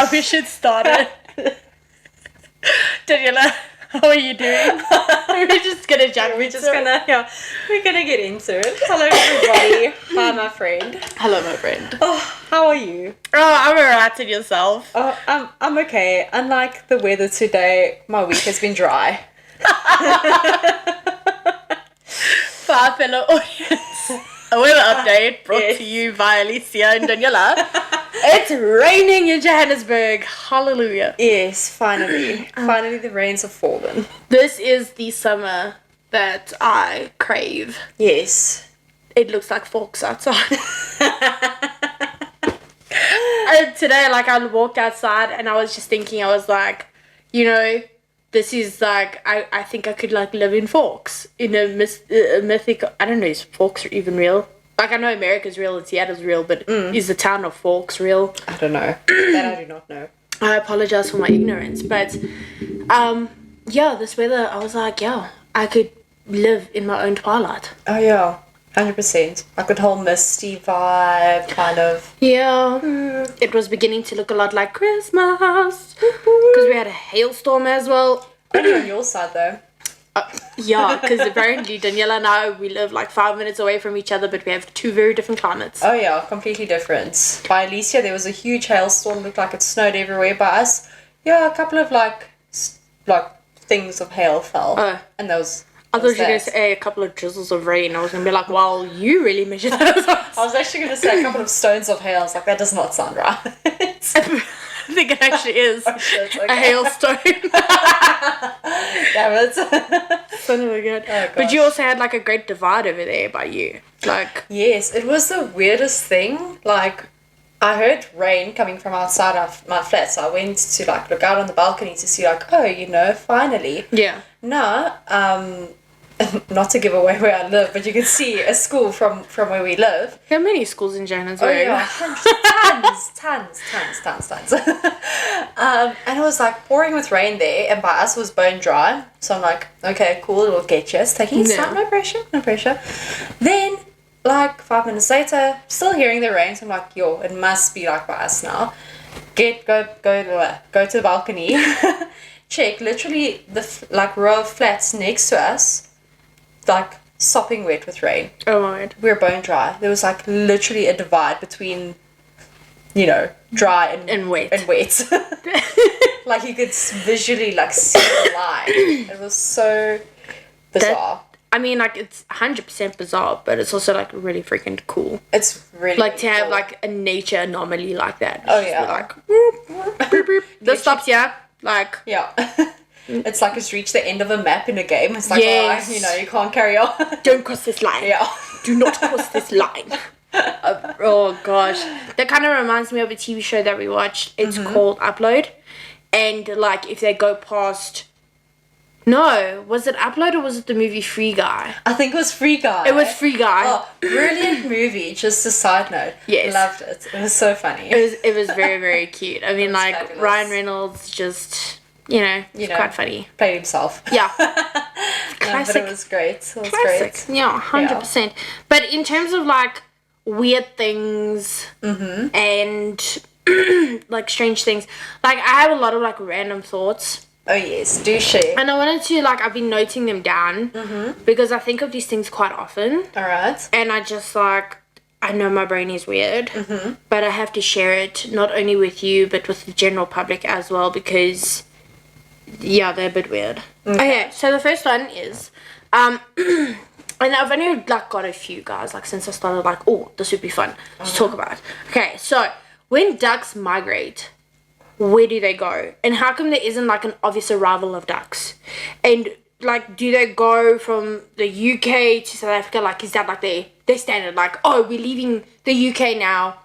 how we should start it. Daniela, how are you doing? We're just gonna jump. We're gonna get into it. Hello, everybody. Hi, my friend. Hello, my friend. Oh, how are you? Oh, I'm alright. And yourself? Oh, I'm okay. Unlike the weather today, my week has been dry. For our fellow audience, a weather update brought to you by Alicia and Daniela. It's raining in Johannesburg. Hallelujah. Yes, finally. Finally, the rains have fallen. This is the summer that I crave. Yes. It looks like forks outside. And today, I walked outside and I was just thinking, I was like, this is I think I could live in forks. In a mythical, I don't know, is forks even real? I know America's real and Seattle's real, but is the town of Forks real? I don't know. That I do not know. I apologize for my ignorance, but this weather, I was like, I could live in my own twilight. Oh yeah, 100%. Like the whole misty vibe, kind of. Yeah, it was beginning to look a lot like Christmas because we had a hailstorm as well. Only on your side though. Yeah, because apparently Daniela and I, we live 5 minutes away from each other, but we have two very different climates. Oh yeah, completely different. By Alicia, there was a huge hailstorm, looked like it snowed everywhere. By us, a couple of things of hail fell. Oh. And those. I thought you were going to say a couple of drizzles of rain. I was going to be like, well, you really measured those. I was actually going to say a couple of stones of hail. I was like, that does not sound right. I think it actually is a hailstone. Damn it. Son of a gun. Oh, but you also had a great divide over there by you. Yes, it was the weirdest thing. I heard rain coming from outside of my flat, so I went to look out on the balcony to see finally. Yeah. No, not to give away where I live, but you can see a school from where we live. There are many schools in Johannesburg. Oh yeah, tons. And it was pouring with rain there, and by us it was bone dry. So I'm like, okay, cool, it'll get you. It's taking its time, no pressure. Then 5 minutes later, still hearing the rain, so I'm like, it must be by us now. Go to the balcony. Check, literally the row of flats next to us, sopping wet with rain. Oh my God. We were bone dry. There was literally a divide between, dry and wet. And wet. You could visually see the line. It was so bizarre. It's 100% bizarre, but it's also really freaking cool. It's really to have a nature anomaly like that. Oh yeah. Whoop, beep, beep. This stops here. Yeah. It's it's reached the end of a map in a game. It's yes. You can't carry on. Don't cross this line. Yeah. Do not cross this line. Oh gosh. That kind of reminds me of a TV show that we watched. It's called Upload. And if they go past... No, was it Upload or was it the movie Free Guy? I think it was Free Guy. It was Free Guy. Oh, brilliant movie. Just a side note. Yes. Loved it. It was so funny. It was very, very cute. Fabulous. Ryan Reynolds just, it's quite funny. Played himself. Yeah. Classic. But it was great. It was Classic. great. Yeah, 100%. Yeah. But in terms of weird things and strange things, I have a lot of random thoughts. Oh yes, do share. And I wanted to I've been noting them down because I think of these things quite often. All right. And I just I know my brain is weird, but I have to share it not only with you but with the general public as well because they're a bit weird. Okay, so the first one is and I've only got a few guys since I started this would be fun to talk about. Okay, so when ducks migrate, where do they go? And how come there isn't an obvious arrival of ducks? And do they go from the UK to South Africa? Is that their standard? We're leaving the UK now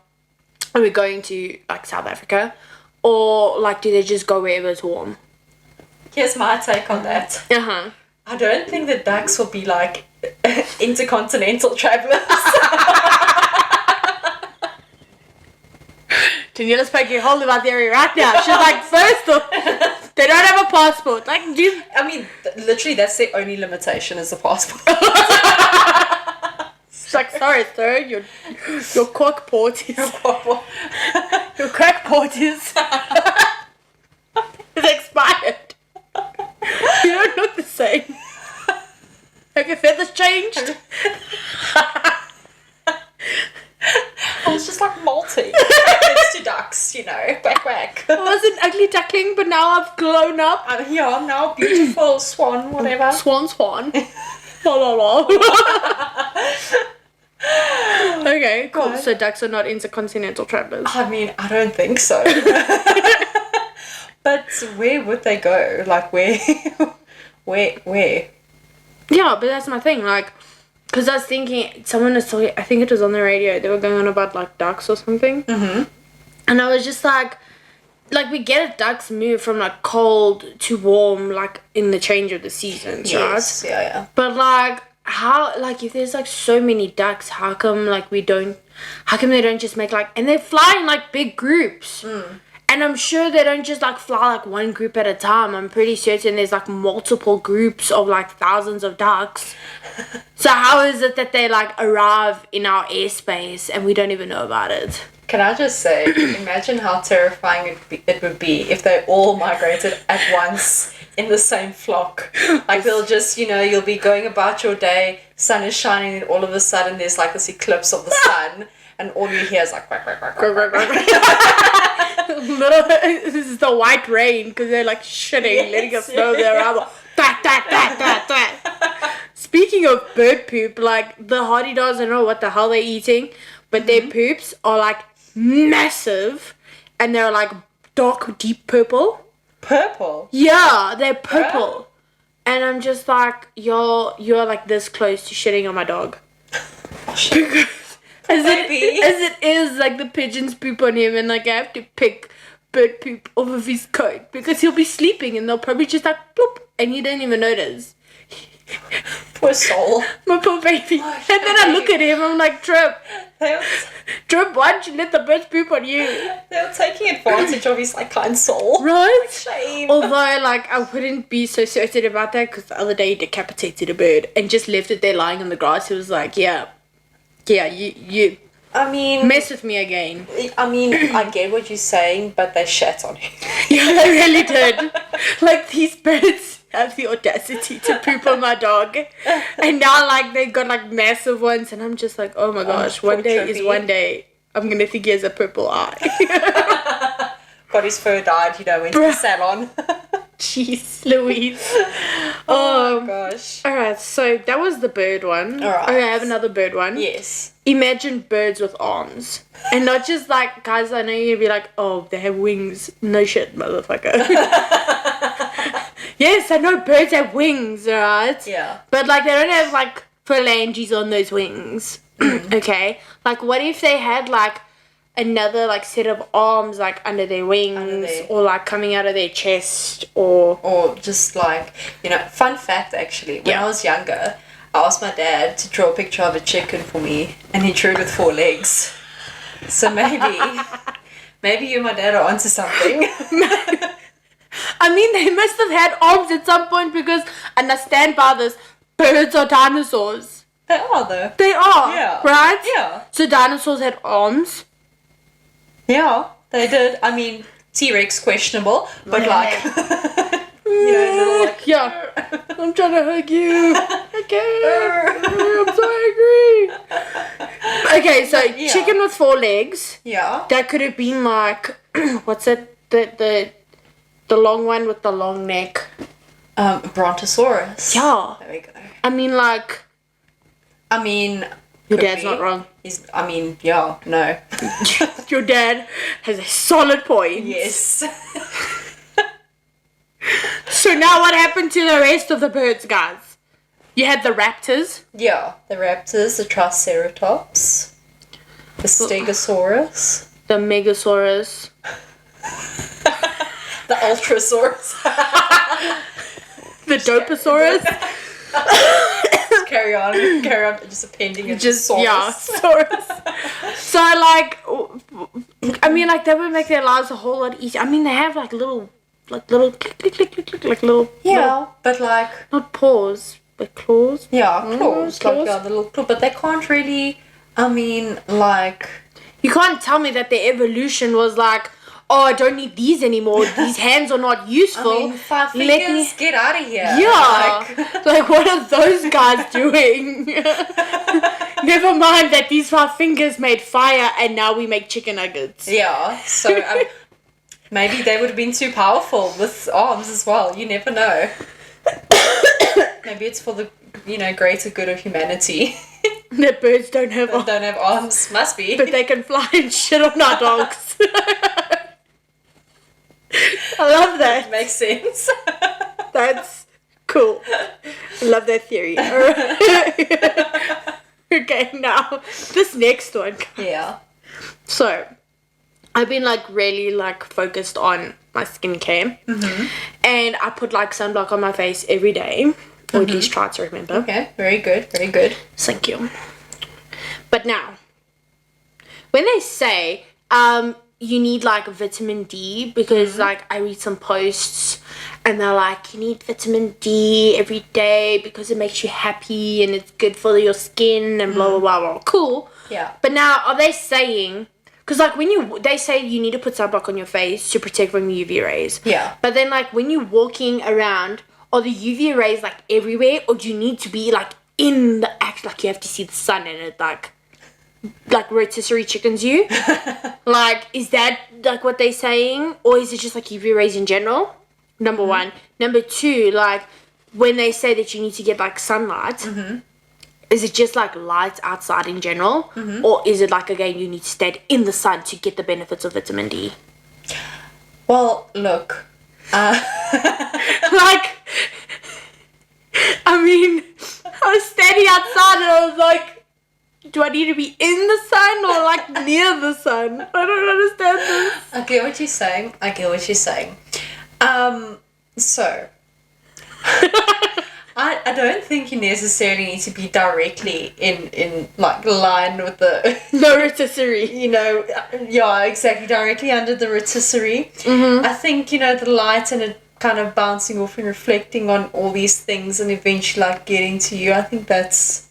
and we're going to South Africa? Or do they just go wherever it's warm? Here's my take on that. I don't think the ducks will be intercontinental travelers. Daniela's poking a hole in my theory right now. She's first off, they don't have a passport. Literally, that's their only limitation is the passport. She's sorry, sir, your cork port is... Your crack pot is expired. You don't look the same. Have your feathers changed? I was just like molting. It's to ducks, you know. Quack. I was an ugly duckling, but now I've grown up. I'm here. I'm now a beautiful swan, whatever. Swan. La la la. Okay, cool. What? So ducks are not intercontinental travelers. I mean, I don't think so. But where would they go? Like, where? Where? Yeah, but that's my thing. Like, because I was thinking, someone was talking, I think it was on the radio, they were going on about, like, ducks or something. Mm-hmm. And I was just like, we get it, ducks move from, like, cold to warm, like, in the change of the seasons, Yes, right? yeah. But, like, how, like, if there's, like, so many ducks, how come they don't just make, like, and they fly in, like, big groups. And I'm sure they don't just, like, fly, like, one group at a time. I'm pretty certain there's, like, multiple groups of, like, thousands of ducks. So how is it that they, like, arrive in our airspace and we don't even know about it? Can I just say, imagine how terrifying it would be if they all migrated at once in the same flock. Like, they'll just, you know, you'll be going about your day, sun is shining, and all of a sudden there's, like, this eclipse of the sun, and all you hear is, like, quack, quack, quack, quack, quack. This is the white rain because they're, like, shitting, letting us know they're around. Speaking of bird poop, like, the hardy dogs, I don't know what the hell they're eating, but their poops are, like, massive, and they're, like, dark, deep purple. Purple? Yeah, they're purple. And I'm just like, you're like this close to shitting on my dog. Because as it is, like, the pigeons poop on him, and, like, I have to pick bird poop off of his coat because he'll be sleeping and they'll probably just, like, bloop, and he don't even notice. Poor soul. My poor baby. And then I look at him, I'm like, Trip, why did you let the birds poop on you? They were taking advantage of his, like, kind soul. Right? Shame. Although, like, I wouldn't be so certain about that because the other day he decapitated a bird and just left it there lying on the grass. He was like, yeah, you I mean, mess with me again. I get what you're saying, but they shat on him. Yeah, they really did. Like, these birds have the audacity to poop on my dog. And now, like, they've got, like, massive ones. And I'm just like, oh my gosh, one day is one day. I'm going to think he has a purple eye. Got his fur dyed, you know, went to the salon. Jeez Louise. Oh my gosh. Alright, so that was the bird one. Alright. Okay, I have another bird one. Yes. Imagine birds with arms. And not just like, guys, I know you're gonna be like, oh, they have wings. No shit, motherfucker. Yes, I know birds have wings, alright? Yeah. But like, they don't have like phalanges on those wings. Okay? Like, what if they had like another like set of arms like under their wings or like coming out of their chest or just like, you know, fun fact actually, when I was younger, I asked my dad to draw a picture of a chicken for me and he drew it with 4 legs. So maybe you and my dad are onto something. I mean, they must have had arms at some point because, and I stand by this, birds are dinosaurs. They are though. They are. Yeah. Right? Yeah. So dinosaurs had arms. Yeah, they did. I mean, T-Rex questionable, but like, you know, little like, yeah. I'm trying to hug you. Okay. I'm so angry. Okay, so chicken with 4 legs. Yeah. That could have been like, what's it? The long one with the long neck. Brontosaurus. Yeah. There we go. I mean, like. Your dad's not wrong. No. Your dad has a solid point. Yes. So now what happened to the rest of the birds, guys? You had the raptors. Yeah, the raptors, the triceratops, the stegosaurus, the megasaurus, the ultrasaurus, the dopasaurus. Carry on, just appending it. Just, saurus. yeah, saurus. So, like, I mean, like, that would make their lives a whole lot easier. I mean, they have, like, little click, click, click, click, click, like little... Yeah, little, but, like... Not paws, but claws. Yeah, claws. Claws. Like, yeah, the little claw. But they can't really, I mean, like, You can't tell me that the evolution was like, oh, I don't need these anymore. These hands are not useful. I mean, 5 fingers, get out of here. Yeah. Like, what are those guys doing? Never mind that these 5 fingers made fire and now we make chicken nuggets. Yeah, so maybe they would have been too powerful with arms as well. You never know. Maybe it's for the, greater good of humanity. That birds don't have arms. Don't have arms. Must be. But they can fly and shit on our dogs. I love that. Makes sense. That's cool. I love that theory. Okay, now this next one. Yeah. So, I've been really focused on my skincare, and I put sunblock on my face every day, or at least try to remember. Okay, very good, very good. Thank you. But now, when they say you need vitamin D, because I read some posts and they're like, you need vitamin D every day because it makes you happy and it's good for your skin and blah blah blah blah. Cool. Yeah. But now, are they saying, because when they say you need to put sunblock on your face to protect from UV rays. Yeah. But then when you're walking around, are the UV rays everywhere, or do you need to be in the act, you have to see the sun and it rotisserie chickens you? Is that what they're saying, or is it just UV rays in general? Number one. Number two, when they say that you need to get sunlight, is it just light outside in general, or is it again you need to stay in the sun to get the benefits of vitamin D? Well, look, I mean, I was standing outside and I was like, do I need to be in the sun or near the sun? I don't understand this. I get what you're saying. So I don't think you necessarily need to be directly in line with the no rotisserie. Yeah, exactly, directly under the rotisserie. I think the light and it kind of bouncing off and reflecting on all these things and eventually getting to you. I think that's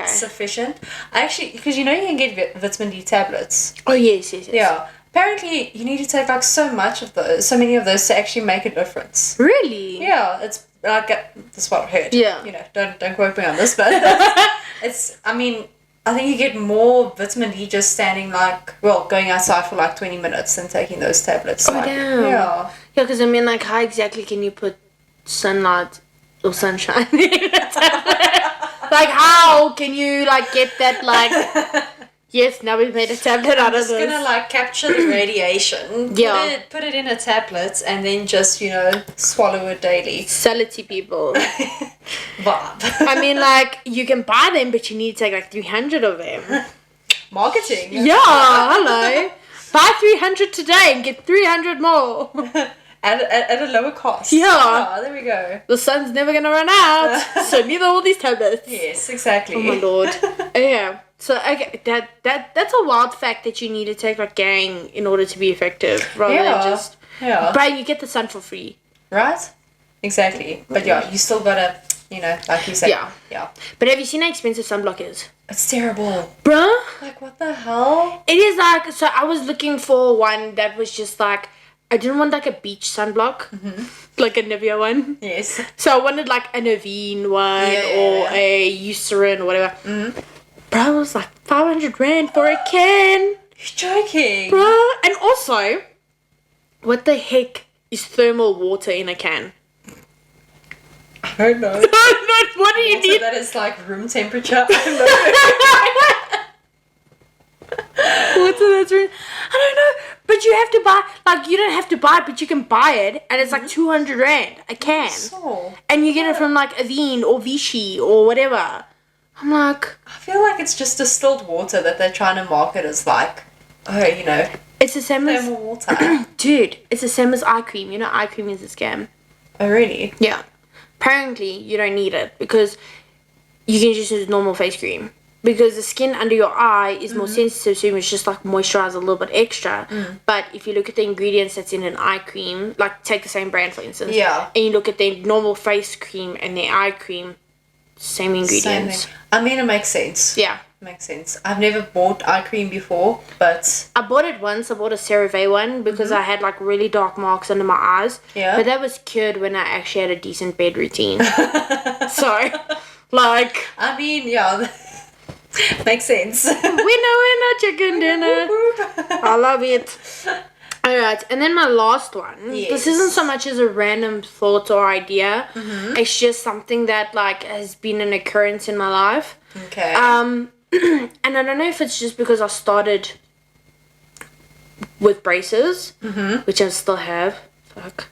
sufficient. Actually, because you can get vitamin D tablets. Oh yes. Yeah. Apparently, you need to take so many of those to actually make a difference. Really? Yeah, it's that's what I heard. Yeah. Don't quote me on this, but it's. I mean, I think you get more vitamin D just standing going outside for 20 minutes than taking those tablets. Oh damn. Yeah. Yeah, because I mean, how exactly can you put sunlight or sunshine in a tablet? How can you get that yes, now we've made a tablet out of this. It's gonna capture the radiation. Yeah. Put it in a tablet and then just swallow it daily. Sell it to people. Vibe. I mean, you can buy them, but you need to take 300 of them. Marketing. Yeah, hello. Buy 300 today and get 300 more. At a lower cost. Yeah. There we go. The sun's never gonna run out, so neither all these tablets. Yes, exactly. Oh my lord. Yeah. So okay, that's a wild fact that you need to take gang in order to be effective, rather than just. Yeah. But you get the sun for free. Right. Exactly. But yeah, you still gotta, like you said. Yeah. Yeah. But have you seen how expensive sunblock is? It's terrible. Bruh. What the hell? It is so I was looking for one that was just I didn't want a beach sunblock, a Nivea one. Yes. So I wanted a Naveen one or a Eucerin or whatever. Bro, it was 500 rand for a can. You're joking. Bro, and also, what the heck is thermal water in a can? I don't know. What do you need? That is room temperature. I Water that's I don't know. But you have to buy, you don't have to buy it, but you can buy it, and it's 200 rand a can. So, and you get it from Aveen or Vichy or whatever. I'm I feel it's just distilled water that they're trying to market as it's the same as thermal water. Dude, it's the same as eye cream. Eye cream is a scam. Oh really? Yeah. Apparently you don't need it because you can just use normal face cream. Because the skin under your eye is more sensitive, so you must just moisturize a little bit extra. But if you look at the ingredients that's in an eye cream, take the same brand for instance. Yeah. And you look at the normal face cream and the eye cream, same ingredients. Same thing. I mean, it makes sense. Yeah. makes sense. I've never bought eye cream before, but I bought it once. I bought a CeraVe one because I had like really dark marks under my eyes. Yeah. But that was cured when I actually had a decent bed routine. So, like... I mean, yeah, makes sense. Winner, chicken dinner. I love it. Alright, and then my last one. Yes. This isn't so much as a random thought or idea. It's just something that like has been an occurrence in my life. Okay. And I don't know if it's just because I started with braces, which I still have. Fuck.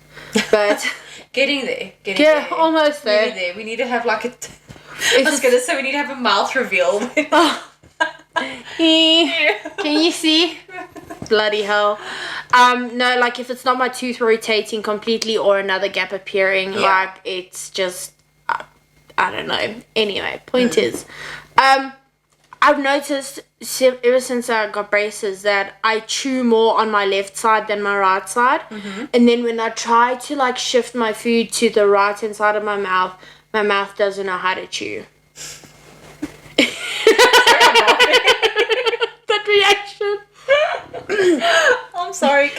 But Getting there. yeah, almost there. Nearly there. We need to have like a... I was going to say we need to have a mouth reveal. Can you see? Bloody hell. No, like if it's not my tooth rotating completely or another gap appearing, like it's just I don't know. Anyway, point is, I've noticed ever since I got braces that I chew more on my left side than my right side, and then when I try to like shift my food to the right hand side of my mouth doesn't know how to chew. That reaction. I'm sorry.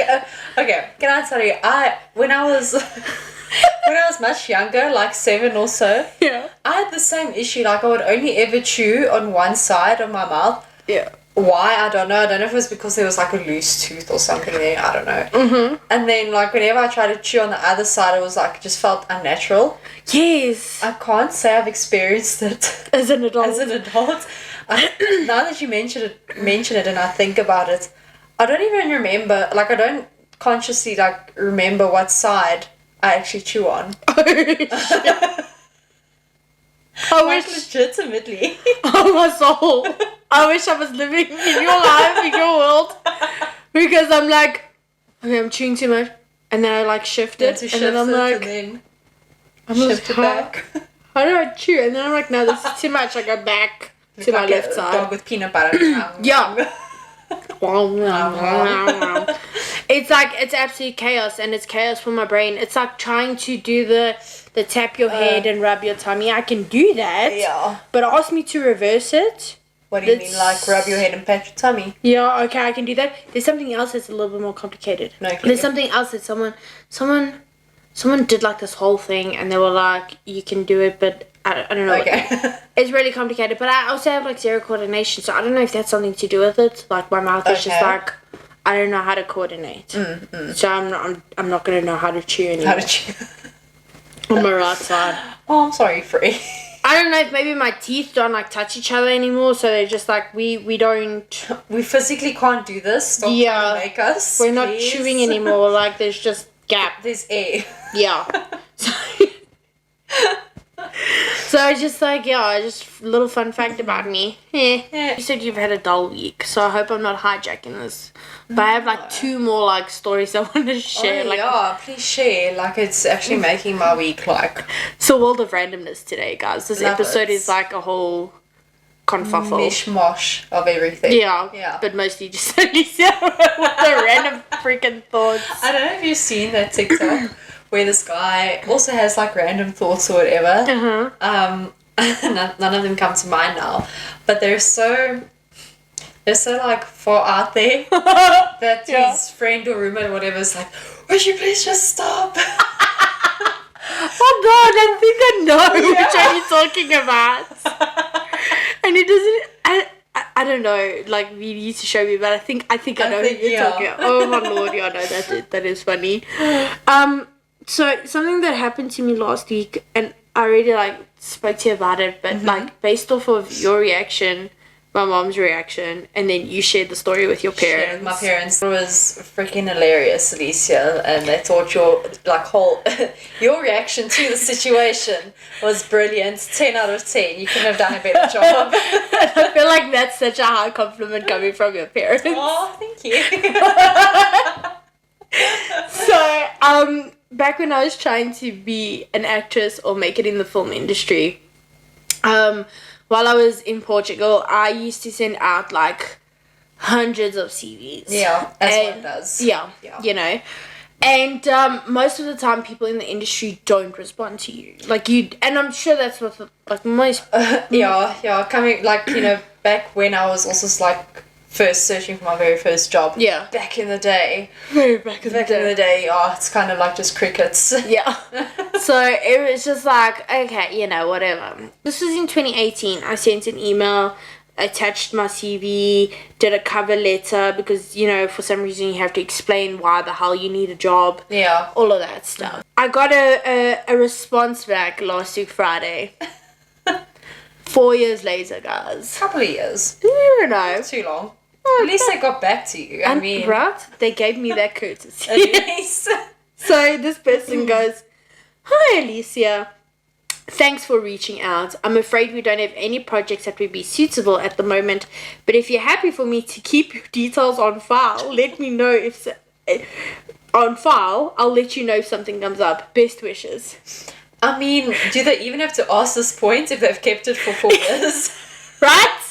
Okay, can I tell you? When I was much younger, like 7 or so, Yeah. I had the same issue. Like I would only ever chew on one side of my mouth. Yeah. Why? I don't know. I don't know if it was because there was like a loose tooth or something there. I don't know. And then like whenever I tried to chew on the other side, it was like it just felt unnatural. Yes. I can't say I've experienced it As an adult. Now that you mention it and I think about it, I don't even remember, like I don't consciously like remember what side I actually chew on. I Like wish, legitimately. oh my soul, I wish I was living in your life, in your world, because I'm like, okay, I'm chewing too much, and then I like shift it, and then I'm like, I'm shift it how, back. how do I chew? And then I'm like, no, this is too much. I go back to my Like left a side. dog with peanut butter. Yeah. It's like it's absolute chaos, and it's chaos for my brain. It's like trying to do the tap your head and rub your tummy. I can do that. Yeah. But ask me to reverse it. What do you mean, like rub your head and pat your tummy? Yeah, okay, I can do that. There's something else that's a little bit more complicated. Okay. There's something else that someone did like this whole thing, and they were like, you can do it, but I don't know. Okay. It's really complicated, but I also have like zero coordination, so I don't know if that's something to do with it. Like my mouth is just like, I don't know how to coordinate. So I'm not gonna know how to chew anymore. How did you? On my right side. Oh, I'm sorry, Free. I don't know if maybe my teeth don't like touch each other anymore, so they're just like we don't. We physically can't do this. Stop trying to make us. We're not please. chewing anymore. Like there's just gap. There's air. Yeah. So it's just like, yeah, just a little fun fact about me. You said you've had a dull week, so I hope I'm not hijacking this. But I have like 2 more like stories I want to share. Yeah, please share. Like it's actually making my week like. It's a world of randomness today, guys. This episode is like a whole confuffle. Mishmash of everything. Yeah. But mostly just Alicia with the random freaking thoughts. I don't know if you've seen that TikTok where this guy also has like random thoughts or whatever. None of them come to mind now, but they're so like far out there that his friend or roommate or whatever is like, would you please just stop? Oh god, I think I know which one you're talking about. And it doesn't. I don't know. Like you need to show me, but I think I know who you're talking about. Oh my lord, yeah, no, that is funny. So something that happened to me last week, and I really like spoke to you about it, but like based off of your reaction, my mom's reaction, and then you shared the story with your parents. My parents. It was freaking hilarious, Alicia, and they thought your like whole your reaction to the situation was brilliant. 10 out of 10. You couldn't have done a better job. I feel like that's such a high compliment coming from your parents. Oh, thank you. So, back when I was trying to be an actress or make it in the film industry, while I was in Portugal, I used to send out like hundreds of CVs. Yeah, that's what it does. Yeah, you know. And most of the time, people in the industry don't respond to you. Like and I'm sure that's what most. Coming back when I was also first searching for my very first job. Yeah. Back in the day. Back in the day. It's kind of just crickets. Yeah. So it was just okay, whatever. This was in 2018. I sent an email, attached my CV, did a cover letter because, for some reason you have to explain why the hell you need a job. Yeah. All of that stuff. I got a response back last week Friday. 4 years later, guys. Couple of years. I don't know. Too long. At least they got back to you. I mean. Right? They gave me that courtesy. At least. So this person goes, "Hi, Alicia. Thanks for reaching out. I'm afraid we don't have any projects that would be suitable at the moment, but if you're happy for me to keep your details on file, let me know if I'll let you know if something comes up. Best wishes." I mean, do they even have to ask this point if they've kept it for 4 years? Right?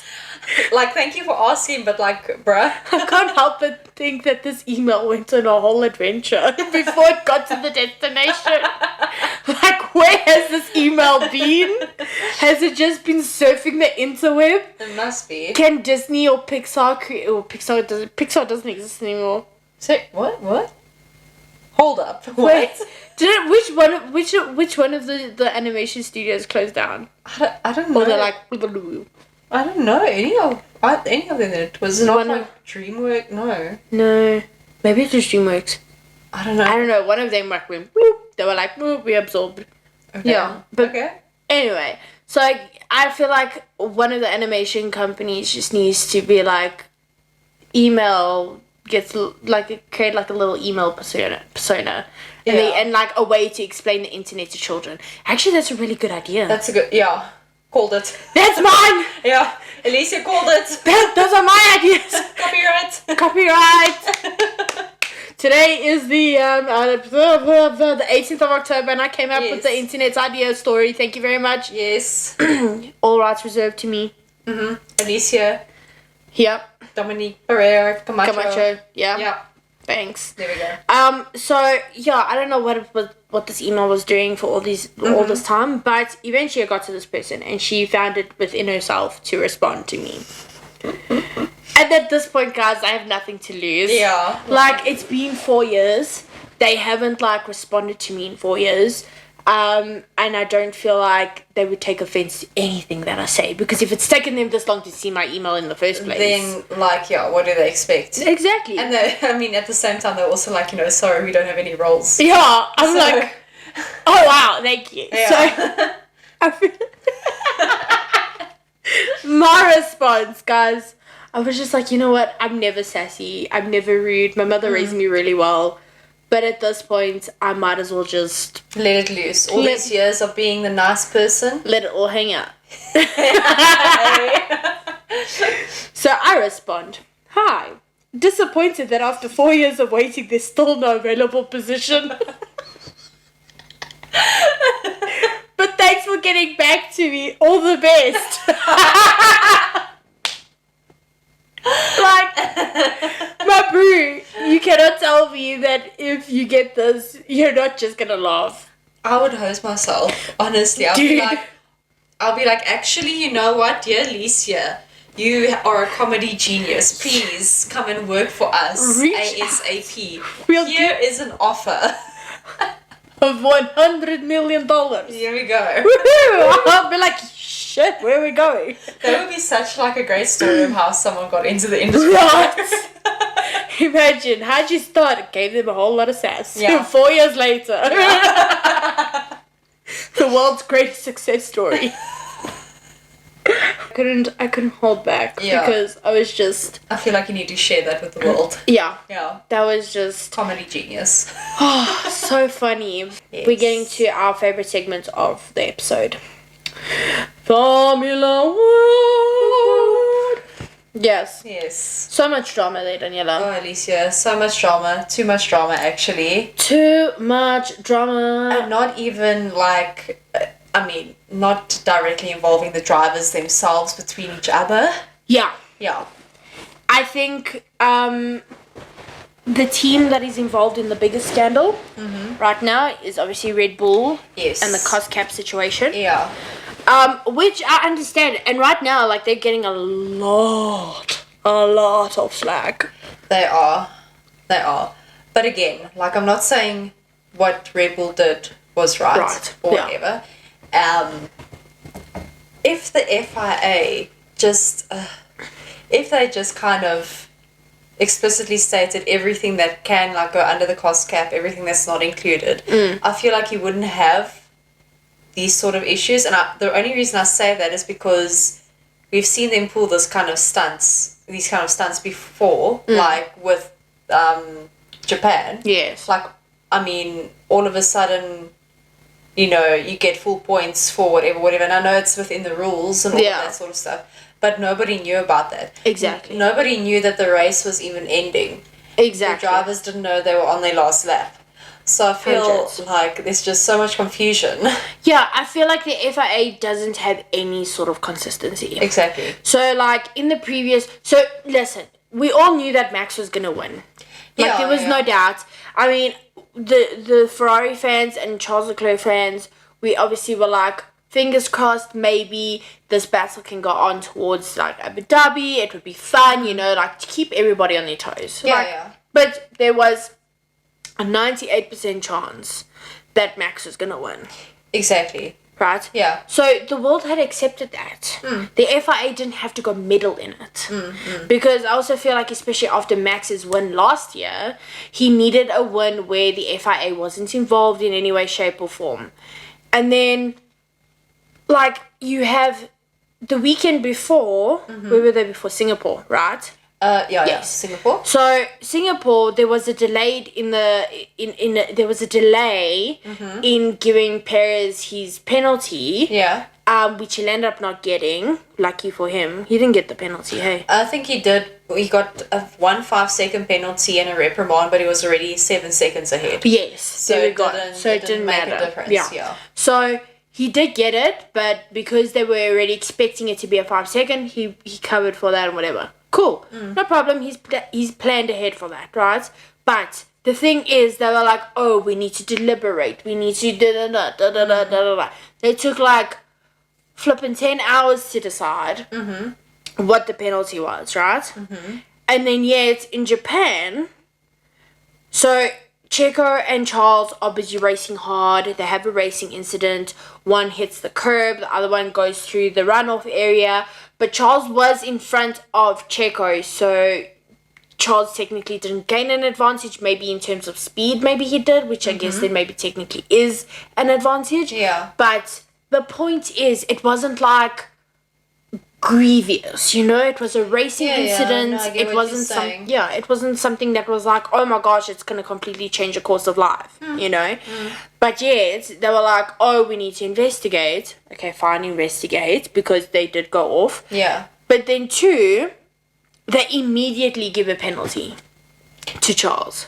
Thank you for asking, but bruh. I can't help but think that this email went on a whole adventure before it got to the destination. Where has this email been? Has it just been surfing the interweb? It must be. Can Disney or Pixar Pixar doesn't exist anymore. Say what? Hold up. What? Wait. Which one of the animation studios closed down? I don't know. Or they're I don't know any of them. It was not DreamWorks. No, maybe it was DreamWorks. I don't know. One of them went whoop. They were whoop, we absorbed. Okay. Yeah, but okay. Anyway, so I feel like one of the animation companies just needs to be email gets create a little email persona. Yeah. And a way to explain the internet to children. Actually, that's a really good idea. That's a good, called it. That's mine! Yeah, Alicia called it. Those are my ideas. Copyright. Today is the 18th of October, and I came up with the internet's idea story. Thank you very much. Yes. All rights reserved to me. Mm-hmm. Alicia. Yep. Dominique Pereira. Camacho. Yeah. Yep. Thanks. There we go. So I don't know what this email was doing for all this time, but eventually I got to this person and she found it within herself to respond to me. And at this point, guys, I have nothing to lose. Yeah. It's been 4 years. They haven't responded to me in 4 years. And I don't feel like they would take offense to anything that I say, because if it's taken them this long to see my email in the first place, then what do they expect? Exactly. And at the same time, they're also sorry, we don't have any roles. Yeah, I'm oh wow, thank you. Yeah. So my response, guys, I was just you know what? I'm never sassy. I'm never rude. My mother raised me really well. But at this point, I might as well just let it loose. All these years of being the nice person. Let it all hang out. So I respond, "Hi. Disappointed that after 4 years of waiting, there's still no available position. But thanks for getting back to me. All the best." My boo, you cannot tell me that if you get this, you're not just gonna laugh. I would hose myself, honestly. I'll be like, actually, you know what, dear Alicia, you are a comedy genius. Please come and work for us ASAP. Here is an offer of $100 million. Here we go. Woohoo! I'll be like, shit, where are we going? That would be such a great story of how someone got into the industry. Right. Imagine, how'd you start? Gave them a whole lot of sass. Yeah. 4 years later. Yeah. The world's greatest success story. I couldn't hold back because I was just... I feel like you need to share that with the world. Yeah. Yeah. That was just... comedy genius. Oh, so funny. Yes. We're getting to our favorite segment of the episode. Formula One. Yes. Yes. So much drama there, Daniela. Oh, Alicia, so much drama. Too much drama, actually. Too much drama. And not even not directly involving the drivers themselves between each other. Yeah. Yeah. I think the team that is involved in the biggest scandal right now is obviously Red Bull. Yes. And the cost cap situation. Yeah. Which I understand. And right now, like, they're getting a lot of slack. They are. But again, like, I'm not saying what Red Bull did was right. Or whatever. If the FIA just... if they just kind of explicitly stated everything that can, like, go under the cost cap, everything that's not included, I feel like you wouldn't have these sort of issues. And the only reason I say that is because we've seen them pull these kind of stunts before, like with Japan. Yes. Like, I mean, all of a sudden, you know, you get full points for whatever. And I know it's within the rules and all of that sort of stuff. But nobody knew about that. Exactly. Nobody knew that the race was even ending. Exactly. The drivers didn't know they were on their last lap. So I feel like there's just so much confusion. Yeah, I feel like the FIA doesn't have any sort of consistency. Exactly. So, like, in the previous... So, listen, we all knew that Max was going to win. Like, there was no doubt. I mean, the Ferrari fans and Charles Leclerc fans, we obviously were like, fingers crossed, maybe this battle can go on towards, like, Abu Dhabi. It would be fun, you know, like, to keep everybody on their toes. But there was a 98% chance that Max was going to win. Exactly. Right? Yeah. So the world had accepted that. The FIA didn't have to go middle in it. Because I also feel like, especially after Max's win last year, he needed a win where the FIA wasn't involved in any way, shape or form. And then, like, you have the weekend before, where were they before? Singapore, right? Yes. Singapore. So Singapore, there was a delay in giving Perez his penalty. Yeah. Which he'll end up not getting. Lucky for him, he didn't get the penalty. Hey. I think he did. He got a 1 5-second penalty and a reprimand, but he was already 7 seconds ahead. Yes. So there we go. So it didn't make matter. a difference. Yeah. So he did get it, but because they were already expecting it to be a 5-second, he covered for that and whatever. Cool, no problem. He's planned ahead for that, right? But the thing is, they were like, oh, we need to deliberate. We need to da-da-da. They took like flipping 10 hours to decide what the penalty was, right? And then yet in Japan, so Checo and Charles are busy racing hard. They have a racing incident. One hits the curb, the other one goes through the runoff area. But Charles was in front of Checo, so Charles technically didn't gain an advantage. Maybe in terms of speed, maybe he did, which I guess then maybe technically is an advantage. Yeah. But the point is, it wasn't like grievous, you know. It was a racing incident. No, I get it what wasn't you're saying. it wasn't something that was like, oh my gosh, it's gonna completely change the course of life, you know. But yet they were like, oh, we need to investigate. Okay, fine, investigate, because they did go off. Yeah. But then two, they immediately give a penalty to Charles.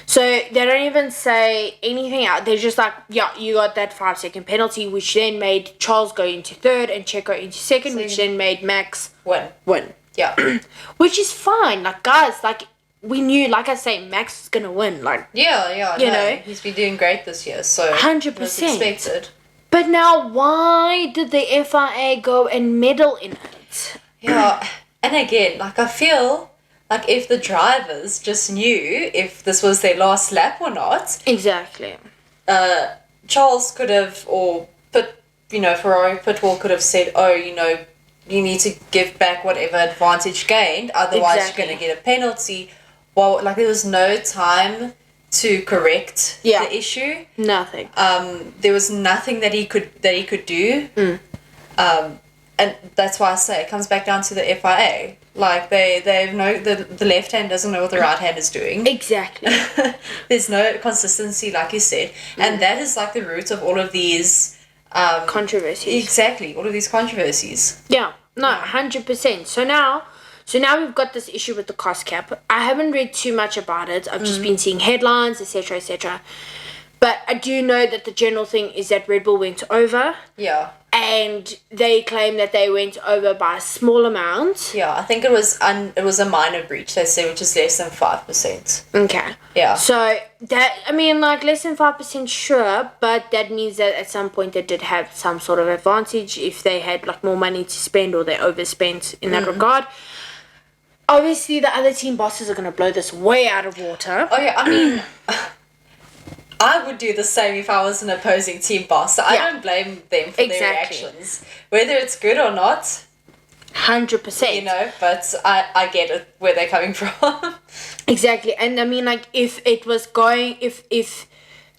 So they don't even say anything out. They're just like, yeah, you got that 5-second penalty, which then made Charles go into third and Checo into second, which then made Max win. Yeah. Which is fine. Like, guys, like, we knew, like I say, Max is gonna win. Like, you know, he's been doing great this year, so 100%. was expected. But now, why did the FIA go and meddle in it? Yeah, and again, like, I feel like if the drivers just knew if this was their last lap or not. Exactly. Charles could have, or Ferrari Pitwall could have said, oh, you know, you need to give back whatever advantage gained, otherwise you're going to get a penalty. Well, like, there was no time to correct the issue. Nothing. There was nothing that he could do. And that's why I say it comes back down to the FIA. Like, they know the left hand doesn't know what the right hand is doing. Exactly. There's no consistency, like you said. And that is like the root of all of these controversies. Exactly, all of these controversies. Yeah, no, 100%. So now we've got this issue with the cost cap. I haven't read too much about it. I've just been seeing headlines, etc., etc. But I do know that the general thing is that Red Bull went over. Yeah. and they claim that they went over by a small amount. Yeah, I think it was a minor breach, they say, which is less than 5%. Okay. Yeah. So that, I mean, like less than 5%, sure, but that means that at some point they did have some sort of advantage if they had like more money to spend or they overspent in that regard. Obviously, the other team bosses are going to blow this way out of water. Oh, yeah, I mean, I would do the same if I was an opposing team boss. So I don't blame them for their reactions. Whether it's good or not. 100%. You know, but I get it, where they're coming from. Exactly. And I mean, like, if it was going, if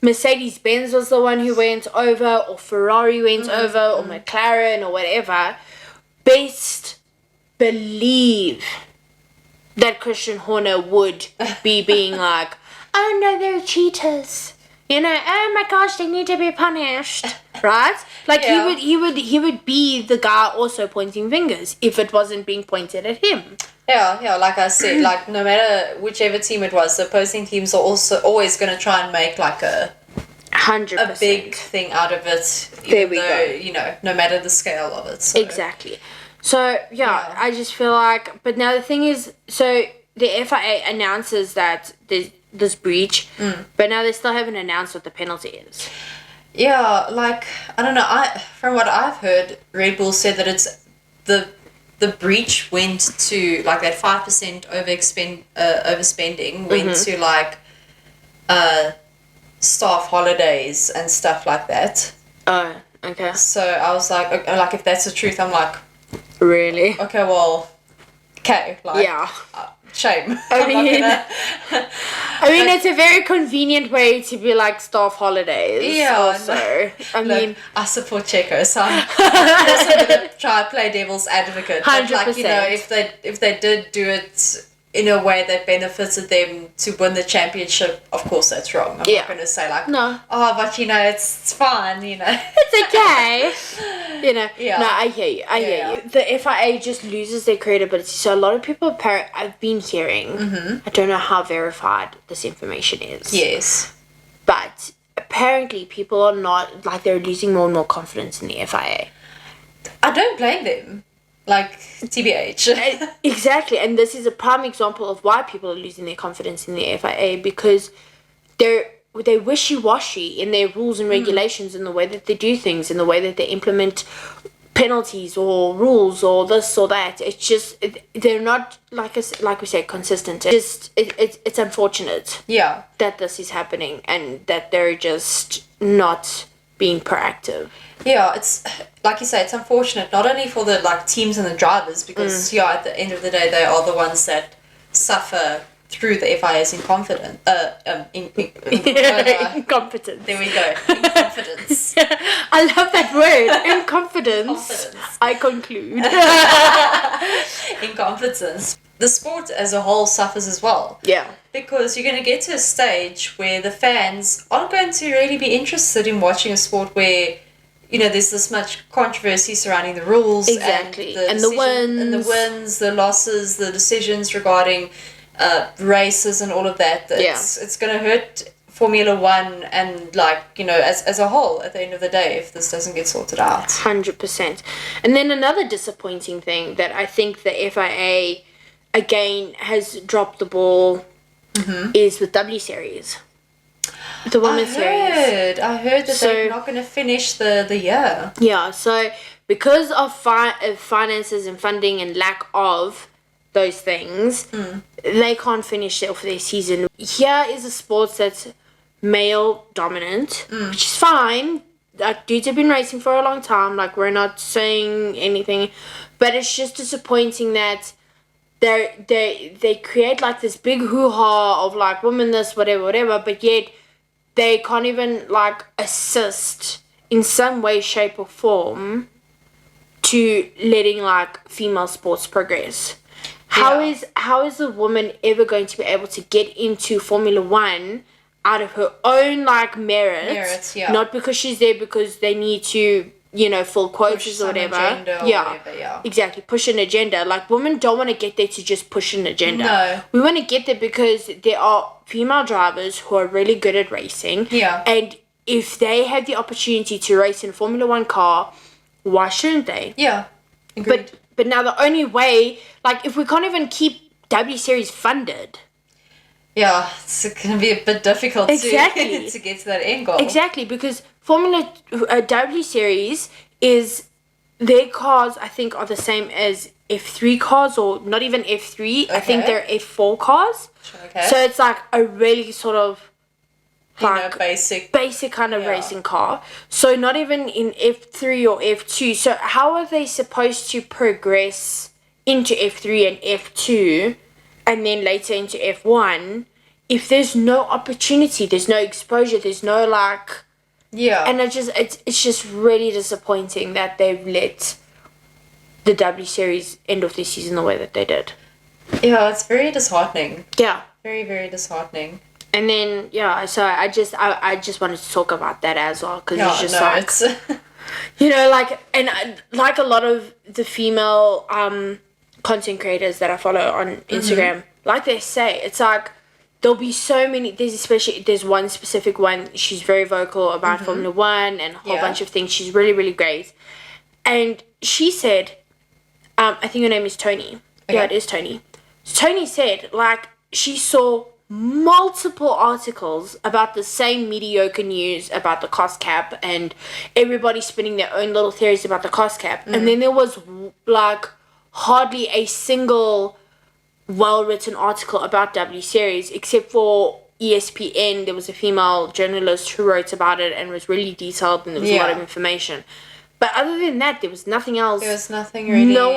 Mercedes-Benz was the one who went over, or Ferrari went over, or McLaren, or whatever, best believe that Christian Horner would be being like, oh no, they're cheaters. You know, oh my gosh, they need to be punished. Right? Like he would be the guy also pointing fingers if it wasn't being pointed at him. Yeah, like I said, like no matter whichever team it was, the opposing teams are also always gonna try and make like a 100% big thing out of it. There we go. You know, no matter the scale of it. So. Exactly. So, yeah, I just feel like... But now the thing is... So, the FIA announces that there's this breach, but now they still haven't announced what the penalty is. Yeah, like, I don't know. From what I've heard, Red Bull said that it's... The breach went to, like, that 5% overspending went to, like, staff holidays and stuff like that. Oh, okay. So, I was like, if that's the truth, I'm like... Really? Okay, well, like, yeah. Shame. I mean, it's a very convenient way to be like staff holidays. Yeah. Also, I mean, I support Checo, so I'm also gonna try to play devil's advocate. 100%. But like, you know, if they did do it in a way that benefited them to win the championship, of course that's wrong. I'm not going to say like, no. Oh, but you know, it's fine. You know, it's okay. You know, no, I hear you. I hear you. The FIA just loses their credibility. So a lot of people, I've been hearing, I don't know how verified this information is. Yes. But apparently people are not, like, they're losing more and more confidence in the FIA. I don't blame them. Like, TBH. Exactly. And this is a prime example of why people are losing their confidence in the FIA, because they're wishy-washy in their rules and regulations, in the way that they do things, in the way that they implement penalties or rules or this or that. It's just, they're not, like we said, consistent. It's unfortunate that this is happening and that they're just not being proactive. Yeah, it's like you say, it's unfortunate not only for the like teams and the drivers, because at the end of the day they are the ones that suffer through the FIA's incompetence. Incompetence. There we go. Incompetence. I love that word. Incompetence. I conclude. Incompetence. The sport as a whole suffers as well. Yeah. Because you're going to get to a stage where the fans aren't going to really be interested in watching a sport where, you know, there's this much controversy surrounding the rules. Exactly. And the wins. And the wins, the losses, the decisions regarding races and all of that. It's going to hurt Formula One and, like, you know, as a whole at the end of the day if this doesn't get sorted out. 100%. And then another disappointing thing that I think the FIA, again, has dropped the ball is with W Series. The women's series. I heard that they're not going to finish the year. Yeah, so because of finances and funding and lack of those things, they can't finish off their season. Here is a sport that's male dominant, which is fine. Like, dudes have been racing for a long time. Like, we're not saying anything, but it's just disappointing that they create like this big hoo-ha of like women this, whatever, but yet they can't even like assist in some way, shape or form to letting like female sports progress. How is a woman ever going to be able to get into Formula One out of her own like merits, not because she's there because they need to, you know, fill quotas or whatever. Exactly, push an agenda. Like, women don't want to get there to just push an agenda. No. We want to get there because there are female drivers who are really good at racing. Yeah. And if they have the opportunity to race in a Formula One car why shouldn't they? Yeah. Agreed. But now the only way, like, if we can't even keep W Series funded. Yeah, it's going to be a bit difficult to get to that end goal. Exactly, because Formula W Series is, their cars, I think, are the same as F3 cars, or not even F3. Okay. I think they're F4 cars. Okay. So it's like a really sort of like basic kind of racing car. So not even in F3 or F2. So how are they supposed to progress into F3 and F2 and then later into F1 if there's no opportunity, there's no exposure, there's no like... Yeah. And it's just really disappointing that they've let the W Series end of the season the way that they did. Yeah, it's very disheartening. Yeah. Very, very disheartening. And then, so I just wanted to talk about that as well, because it's just you know, like, and like a lot of the female content creators that I follow on Instagram, like they say, it's like, there'll be so many, there's one specific one, she's very vocal about Formula One and a whole bunch of things, she's really, really great. And she said, I think her name is Tony. Okay. Yeah, it is Tony. Tony said, like, she saw multiple articles about the same mediocre news about the cost cap and everybody spinning their own little theories about the cost cap. And then there was, like, hardly a single well-written article about W Series, except for ESPN. There was a female journalist who wrote about it and was really detailed, and there was a lot of information. But other than that, there was nothing else. There was nothing really. No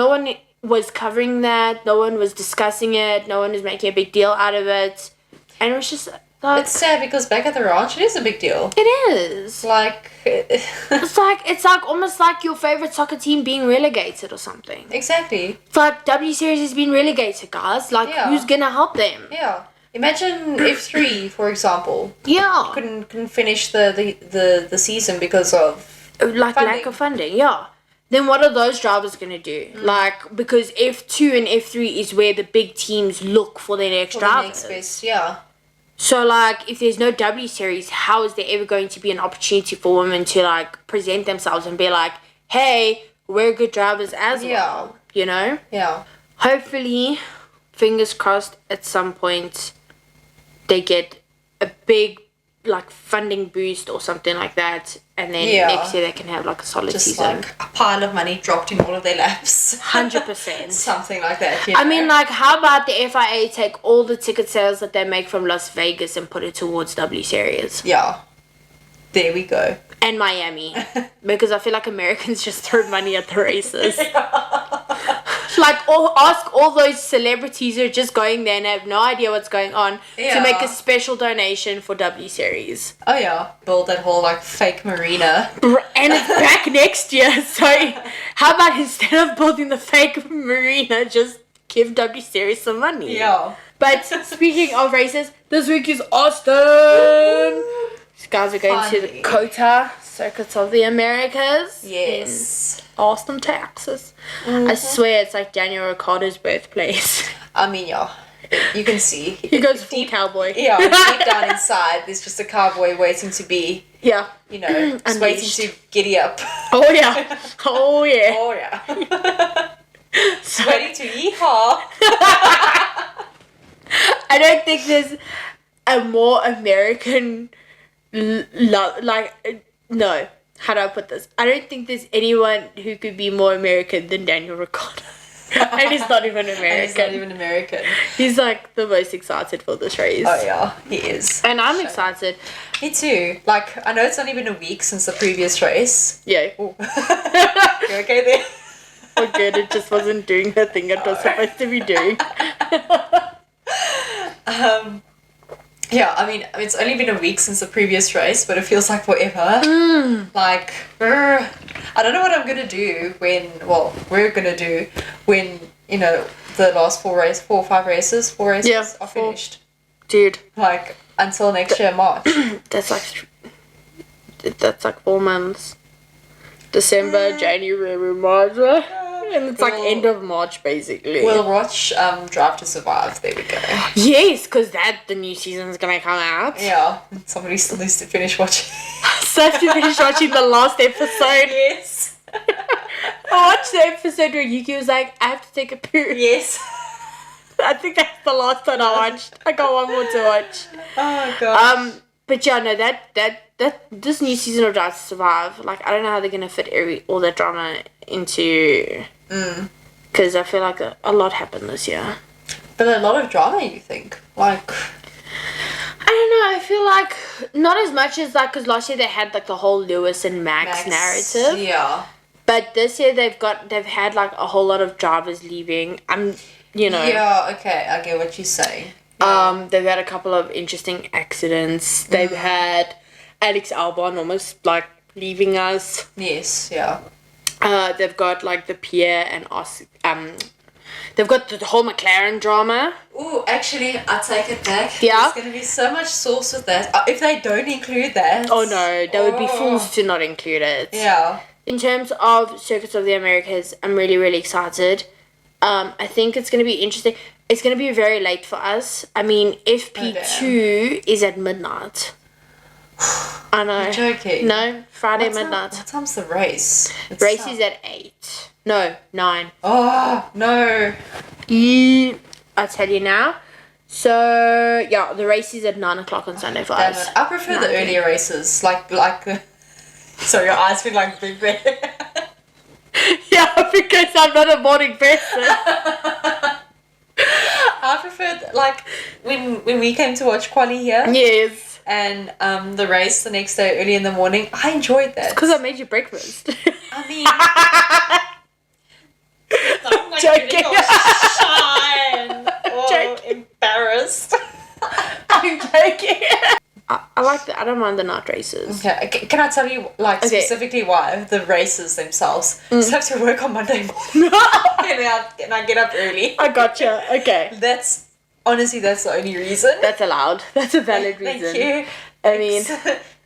one was covering that. No one was discussing it. No one was making a big deal out of it. And it was just... like, it's sad because back at the ranch, it is a big deal. It is. Like... it's like almost like your favorite soccer team being relegated or something. Exactly. It's like W Series has been relegated, guys. Like, who's gonna help them? Yeah. Imagine F3, for example. Yeah. Couldn't finish the season because of... like, funding. Lack of funding, yeah. Then what are those drivers going to do? Like, because F2 and F3 is where the big teams look for their next drivers. The next best, yeah. So, like, if there's no W Series, how is there ever going to be an opportunity for women to, like, present themselves and be like, hey, we're good drivers as well, you know? Yeah. Hopefully, fingers crossed, at some point, they get a big, like, funding boost or something like that, and then next year they can have like a solid season. Just like a pile of money dropped in all of their laps. 100%. Something like that, you know? I mean, like, how about the FIA take all the ticket sales that they make from Las Vegas and put it towards W Series? Yeah. There we go. And Miami. Because I feel like Americans just throw money at the races. Like, ask all those celebrities who are just going there and have no idea what's going on to make a special donation for W Series. Oh, yeah. Build that whole, like, fake marina. And it's back next year. So, how about instead of building the fake marina, just give W Series some money? Yeah. But speaking of races, this week is Austin. These guys are going to the COTA, Circuits of the Americas. Yes. Austin, Texas. I swear it's like Daniel Ricciardo's birthplace. I mean, yeah. You can see. He goes full cowboy. Yeah, deep down inside, there's just a cowboy waiting to be, you know, just waiting to giddy up. Oh, yeah. Oh, yeah. Oh, yeah. Just waiting to yeehaw. I don't think there's a more American love, like, no. How do I put this? I don't think there's anyone who could be more American than Daniel Ricciardo. And he's not even American. He's like the most excited for this race. Oh yeah, he is. And I'm excited. Me too. Like, I know it's only been a week since the previous race. Yeah. You okay there? Oh good, it just wasn't doing the thing it was supposed to be doing. Yeah, I mean, it's only been a week since the previous race, but it feels like forever. Like, I don't know what I'm going to do we're going to do when, you know, the last 4 or 5 races are finished. Dude. Like, until next year, March. That's like 4 months. December, January, March, and it's like end of March basically. We'll watch Drive to Survive. There we go. Yes, because the new season's gonna come out. Yeah, somebody still needs to finish watching. So I have to finish watching the last episode. Yes. I watched the episode where Yuki was like, I have to take a poo. Yes. I think that's the last one I watched. I got one more to watch. Oh gosh. But yeah, no, that this new season of Drive to Survive, like, I don't know how they're gonna fit all that drama into. Because I feel like a lot happened this year. But a lot of drama, you think? Like, I don't know. I feel like not as much as like, because last year they had like the whole Lewis and Max narrative. Yeah. But this year they've had like a whole lot of drivers leaving. Yeah. Okay, I get what you're saying. Yeah. They've had a couple of interesting accidents. They've had Alex Albon almost like leaving us. Yes. Yeah. They've got like the Pierre and they've got the whole McLaren drama. Ooh, actually, I take it back. Yeah. There's going to be so much sauce with that. If they don't include that. Oh no, they would be fools to not include it. Yeah. In terms of Circuits of the Americas, I'm really, really excited. I think it's going to be interesting. It's going to be very late for us. I mean, FP2 is at midnight. I know. You're joking. No, Friday midnight. What time's the race? Race is at 8. No, 9. Oh, no. I'll tell you now. So, yeah, the race is at 9 o'clock on Sunday for us. I prefer the earlier races. Like so your eyes feel like big red. Yeah, because I'm not a morning person. I prefer, like, when we came to watch Quali here. Yes. And the race the next day early in the morning, I enjoyed that. Because I made you breakfast. I mean... I'm like Joking. Shine. Oh, Joking. Embarrassed. I'm joking. I like I don't mind the night races. Okay, can I tell you, like, specifically why? The races themselves. Just have to work on Monday morning. and I get up early. I gotcha. Okay. That's, honestly, that's the only reason. That's allowed. That's a valid reason. Thank you. I mean...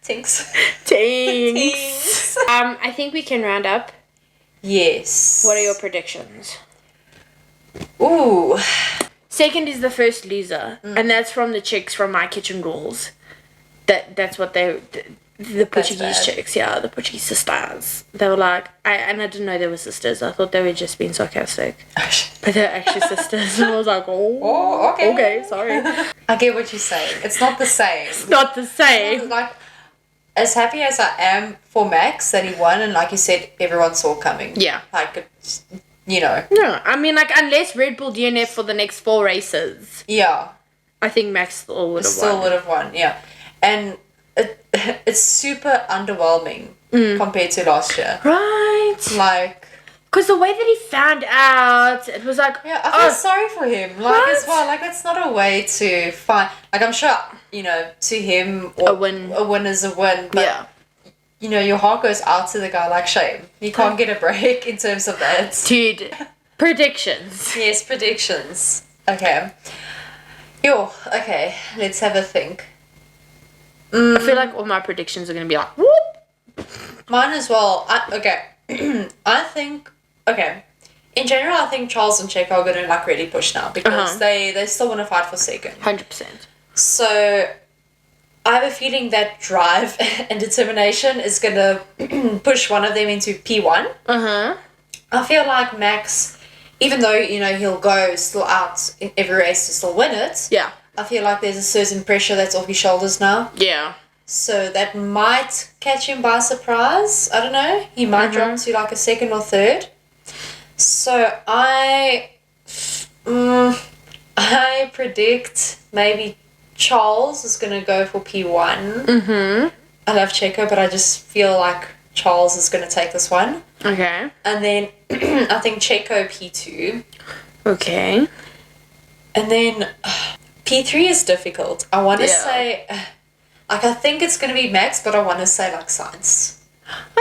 Thanks. Thanks. I think we can round up. Yes. What are your predictions? Ooh. Second is the first loser. And that's from the chicks from My Kitchen Rules. That's what the Portuguese chicks, yeah, the Portuguese sisters. They were like, I didn't know they were sisters. I thought they were just being sarcastic. But they're actually sisters. And I was like, okay. Okay, sorry. I get what you're saying. It's not the same. It's not the same. Like, as happy as I am for Max that he won, and like you said, everyone saw coming. Yeah. Like, it's, you know. No, I mean, like, unless Red Bull DNF for the next 4 races. Yeah. I think Max still would have won, yeah. And it's super underwhelming compared to last year. Right. Like... Because the way that he found out, it was like... Yeah, I feel sorry for him. Like, as well, like, that's not a way to find... Like, I'm sure, you know, to him... A win is a win. But, yeah. You know, your heart goes out to the guy like shame. You can't get a break in terms of that. Dude, predictions. Yes, predictions. Okay. Okay, let's have a think. I feel like all my predictions are going to be like, whoop. Mine as well. I think, okay, in general, I think Charles and Checo are going to, like, really push now because they still want to fight for second. 100%. So, I have a feeling that drive and determination is going to push one of them into P1. I feel like Max, even though, you know, he'll go still out in every race to still win it. Yeah. I feel like there's a certain pressure that's off his shoulders now. Yeah. So that might catch him by surprise. I don't know. He might drop to like a second or third. So I predict maybe Charles is going to go for P1. I love Checo, but I just feel like Charles is going to take this one. Okay. And then I think Checo P2. Okay. And then P3 is difficult. I want to say, like, I think it's going to be Max, but I want to say, like, Sainz.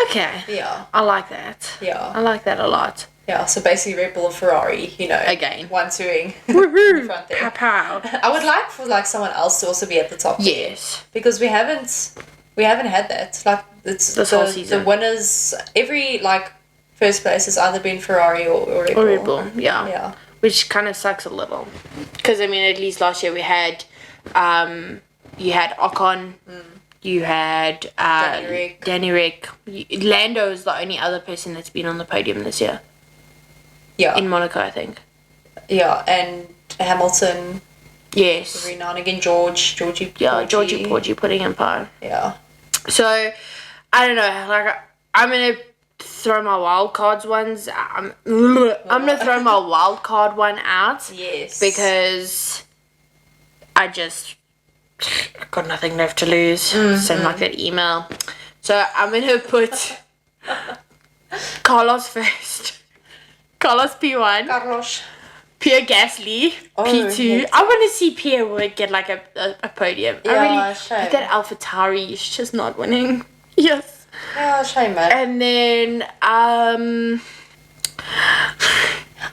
Okay. Yeah. I like that. Yeah. I like that a lot. Yeah, so basically Red Bull and Ferrari, you know. Again. 1-2ing. Woohoo! Front there. Pow pow. I would like for, like, someone else to also be at the top. Yes. Because we haven't had that. Like, it's this whole season. The winners, every, like, first place has either been Ferrari or Red Bull. Or Red Bull, yeah. Yeah. Which kind of sucks a little. Because, I mean, at least last year we had, you had Ocon, You had Danny Rick. Lando is the only other person that's been on the podium this year. Yeah. In Monaco, I think. Yeah, and Hamilton. Yes. Every now and again, Georgie. Yeah, Georgie Porgy putting in par. Yeah. So, I don't know. Like, I'm gonna throw my wild cards ones. I'm gonna throw my wild card one out. Yes. Because I've got nothing left to lose. Send like that email. So I'm gonna put Carlos first. Carlos P1. Carlos. Pierre Gasly, P2. Yes. I want to see Pierre Wood get like a podium. Yeah, shame. But that AlphaTauri is just not winning. Yes. Yeah, shame, man. And then I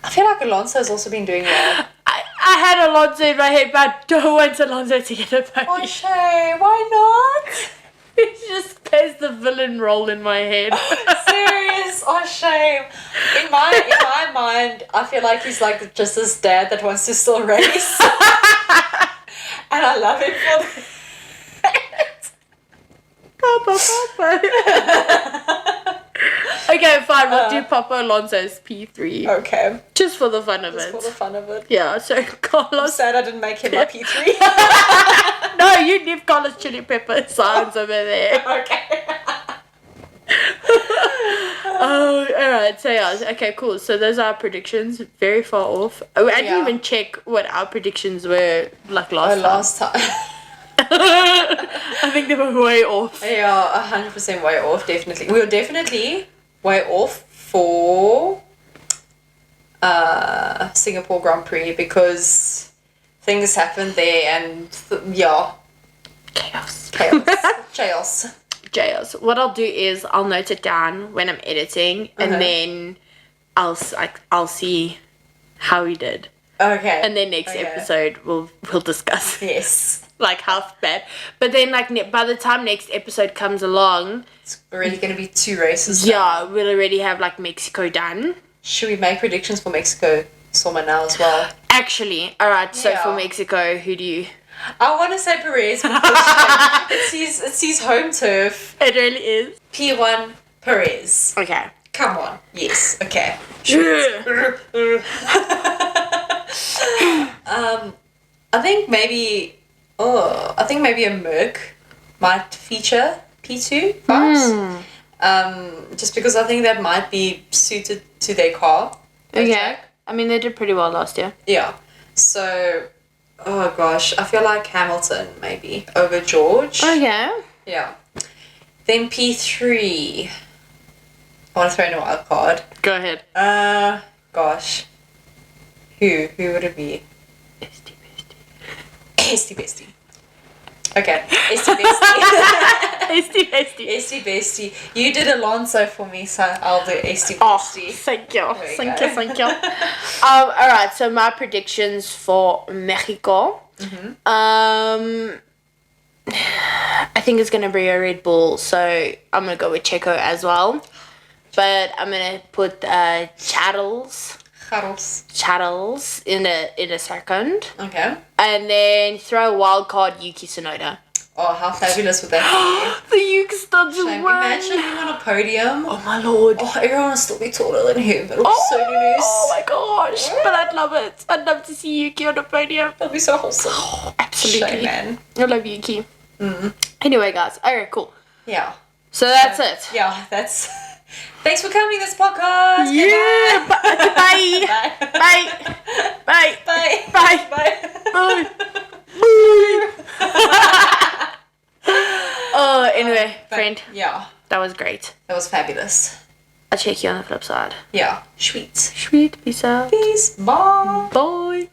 feel like Alonso's also been doing well. I had Alonso in my head, but I don't want Alonso to get a podium. Oh, shame. Why not? He just plays the villain role in my head. Serious? Oh, shame. In my mind, I feel like he's like just this dad that wants to still race. And I love him for that. Papa. Okay, fine. We'll do Papa Alonso's P3. Okay. Just for the fun of Just it. for the fun of it. Yeah, so I'm Carlos. sad I didn't make him my P3. No, you leave Carlos Chili Pepper signs over there. Okay. Oh, alright, so yeah, okay, cool. So those are our predictions. Very far off. Oh, I didn't even check what our predictions were like last time. I think they were way off. Yeah, 100% way off, definitely. We were definitely way off for Singapore Grand Prix because things happened there and Chaos. Chaos. What I'll do is I'll note it down when I'm editing and then I'll see how we did. Okay. And then next episode we'll discuss. Yes. Like how bad. But then like by the time next episode comes along, it's already going to be 2 races. Yeah, we'll already have like Mexico done. Should we make predictions for Mexico summer now as well? Actually, alright, so for Mexico, who do you... I want to say Perez because it's his home turf. It really is. P1 Perez. Okay. Come on. Yes. Okay. I think maybe a Merc might feature P2 vibes. Just because I think that might be suited to their car. Okay. I mean, they did pretty well last year. Yeah. So, oh gosh, I feel like Hamilton maybe over George. Okay. Yeah. Then P3. I want to throw in a wild card. Go ahead. Gosh. Who would it be? Esty Bestie. Okay. Esty Bestie. Esty Bestie. You did Alonso for me, so I'll do Esty Bestie. Oh, thank you. Thank you. Alright, so my predictions for Mexico. I think it's gonna be a Red Bull, so I'm gonna go with Checo as well. But I'm gonna put Chattels in a second. Okay. And then throw a wild card Yuki Tsunoda. Oh, how fabulous would that The Yuki studs be? won. Imagine him on a podium. Oh my lord. Oh, everyone will still be taller than him. It'll be so nice. Oh my gosh. But I'd love it. I'd love to see Yuki on a podium. That'll be so wholesome. Oh, absolutely. Shame, man. I love Yuki. Anyway, guys. Alright, cool. Yeah. So that's it. Yeah, that's... Thanks for coming to this podcast. Yeah. Bye. Bye. Bye. Bye. Bye. Bye. Bye. Oh, anyway, friend. Yeah. That was great. That was fabulous. I'll check you on the flip side. Yeah. Sweet. Sweet. Peace out. Peace. Bye. Bye.